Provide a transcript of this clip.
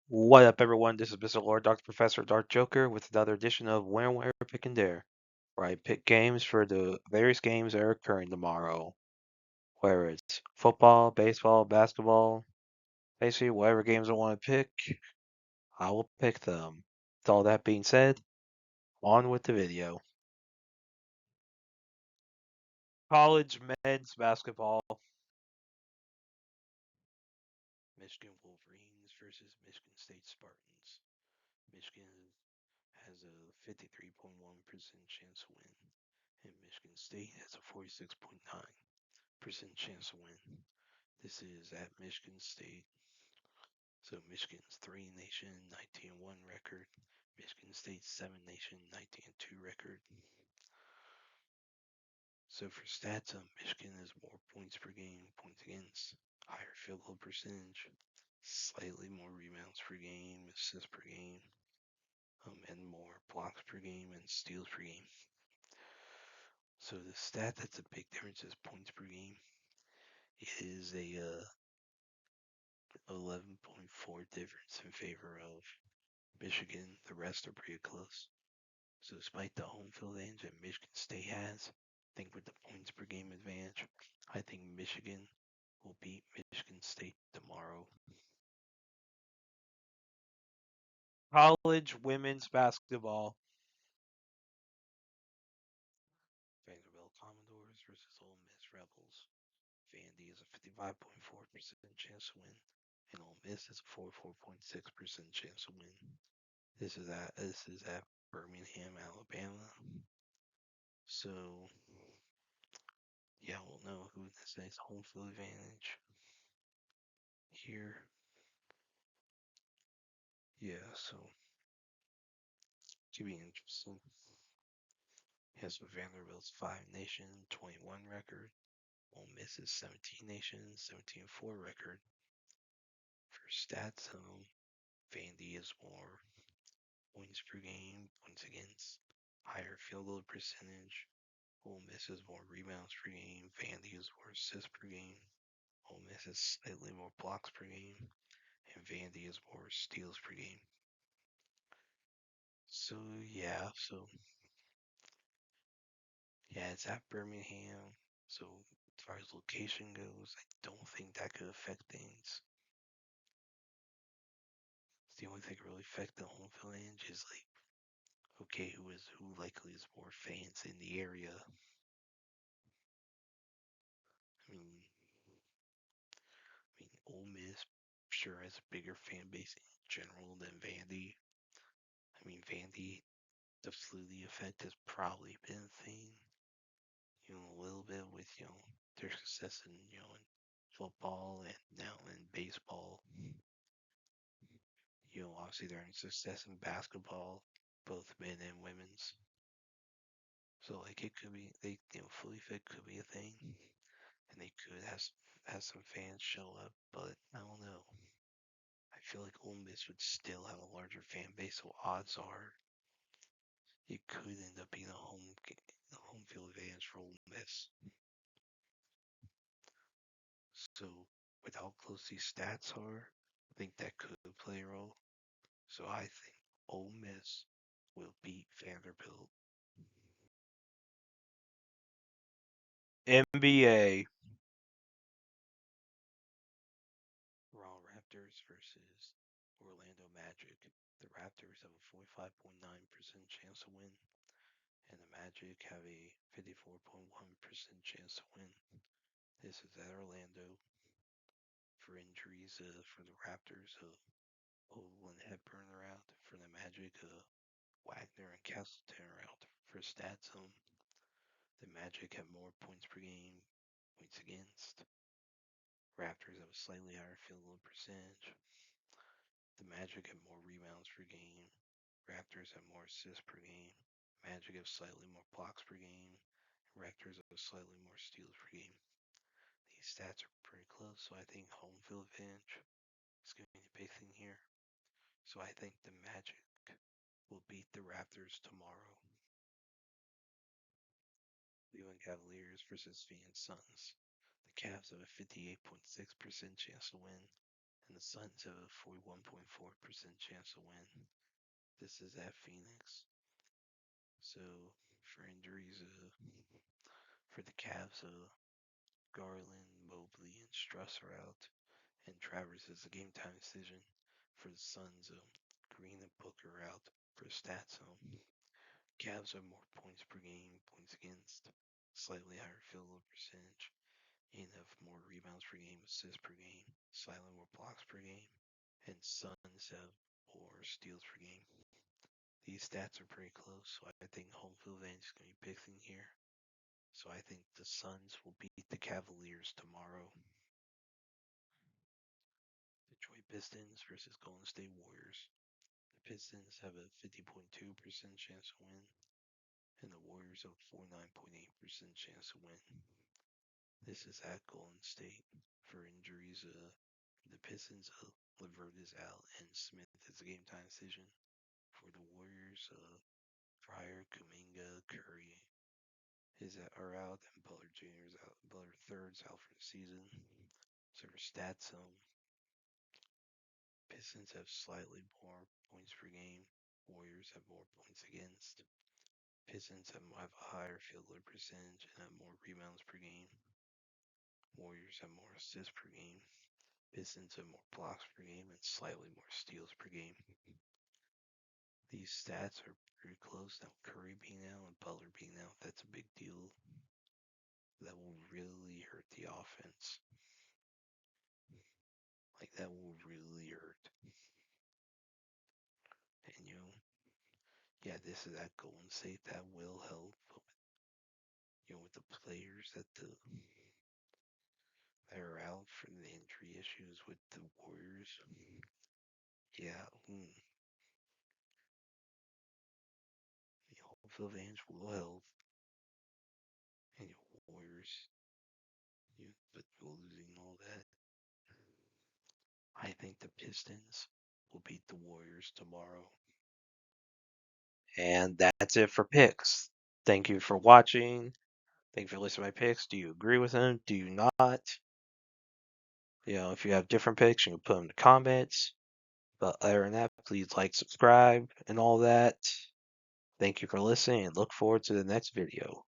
What up, everyone? This is Mr. Lord, Dr. Professor, Dark Joker, with another edition of When, Where, Pick, and Dare, where I pick games for the various games that are occurring tomorrow. Whether it's football, baseball, basketball, basically whatever games I want to pick, I will pick them. With all that being said, on with the video. College men's basketball. Michigan Wolverines versus Michigan State Spartans. Michigan has a 53.1% chance to win, and Michigan State has a 46.9% chance to win. This is at Michigan State. So Michigan's 3 nation, 19-1 record. Michigan State's 7 nation, 19-2 record. So for stats, Michigan has more points per game, points against, higher field goal percentage, slightly more rebounds per game, assists per game, and more blocks per game and steals per game. So the stat that's a big difference is points per game. It is a 11.4 difference in favor of Michigan. The rest are pretty close. So despite the home field advantage that Michigan State has, I think with the points per game advantage, I think Michigan will beat Michigan State tomorrow. College women's basketball. Vanderbilt Commodores versus Ole Miss Rebels. Vandy is a 55.4% chance to win, and Ole Miss has a 44.6% chance to win. This is at Birmingham, Alabama. So yeah, we'll know who this is. Home field advantage here. Yeah, so could be interesting. Has Vanderbilt's 5 nation, 21 record. Ole Miss's 17 nation, 17-4 record. For stats, Vandy is more points per game, points against, higher field goal percentage. Ole Miss is more rebounds per game. Vandy is more assists per game. Ole Miss is slightly more blocks per game, and Vandy is more steals per game. So yeah, it's at Birmingham. So as far as location goes, I don't think that could affect things. It's the only thing that could really affect the home field advantage is like, okay, who likely is more fans in the area. I mean, Ole Miss sure has a bigger fan base in general than Vandy. I mean, Vandy, the Flutie effect has probably been a thing, a little bit with, their success in, in football and now in baseball. Obviously they're having success in basketball, both men and women's. So like it could be Flutie effect could be a thing, and they could have some fans show up, but I don't know. I feel like Ole Miss would still have a larger fan base, so odds are it could end up being a home field advantage for Ole Miss. So with how close these stats are, I think that could play a role. So I think Ole Miss will beat Vanderbilt. NBA. Raw Raptors versus Orlando Magic. The Raptors have a 45.9% chance to win, and the Magic have a 54.1% chance to win. This is at Orlando. For injuries for the Raptors, Oval and Hepburn are out. For the Magic, Wagner and Castleton are out. For stats, the Magic have more points per game, points against. Raptors have a slightly higher field goal percentage. The Magic have more rebounds per game. Raptors have more assists per game. Magic have slightly more blocks per game. Raptors have slightly more steals per game. These stats are pretty close, so I think home field advantage is going to be the big thing here. So I think the Magic will beat the Raptors tomorrow. Cleveland Cavaliers versus Phoenix Suns. The Cavs have a 58.6% chance to win, and the Suns have a 41.4% chance to win. This is at Phoenix. So for injuries, for the Cavs, Garland, Mobley, and Struss are out, and Travers is a game time decision. For the Suns, Green and Booker are out for stats. Cavs have more points per game, points against, slightly higher field goal percentage, and have more rebounds per game, assists per game, slightly more blocks per game, and Suns have more steals per game. These stats are pretty close, so I think home field advantage is going to be a big thing here. So I think the Suns will beat the Cavaliers tomorrow. Detroit Pistons versus Golden State Warriors. The Pistons have a 50.2% chance to win, and the Warriors have a 49.8% chance to win. This is at Golden State. For injuries, the Pistons, LeVert is out, and Smith is a game time decision. For the Warriors, Pryor, Kuminga, Curry are out, and Butler Jr. is out. Butler third's out for the season. So for stats, Pistons have slightly more points per game. Warriors have more points against. Pistons have a higher field goal percentage and have more rebounds per game. Warriors have more assists per game. Pistons have more blocks per game and slightly more steals per game. These stats are pretty close. Now Curry being out and Butler being out, that's a big deal. That will really hurt the offense. Like that will really hurt. And yeah, this is at Golden State. That will help. But with the players that are out from the injury issues with the Warriors, yeah, the home field advantage will help. And Warriors, but losing all that, I think the Pistons will beat the Warriors tomorrow. And that's it for picks. Thank you for watching. Thank you for listening to my picks. Do you agree with them? Do you not? If you have different picks, you can put them in the comments. But other than that, please like, subscribe, and all that. Thank you for listening, and look forward to the next video.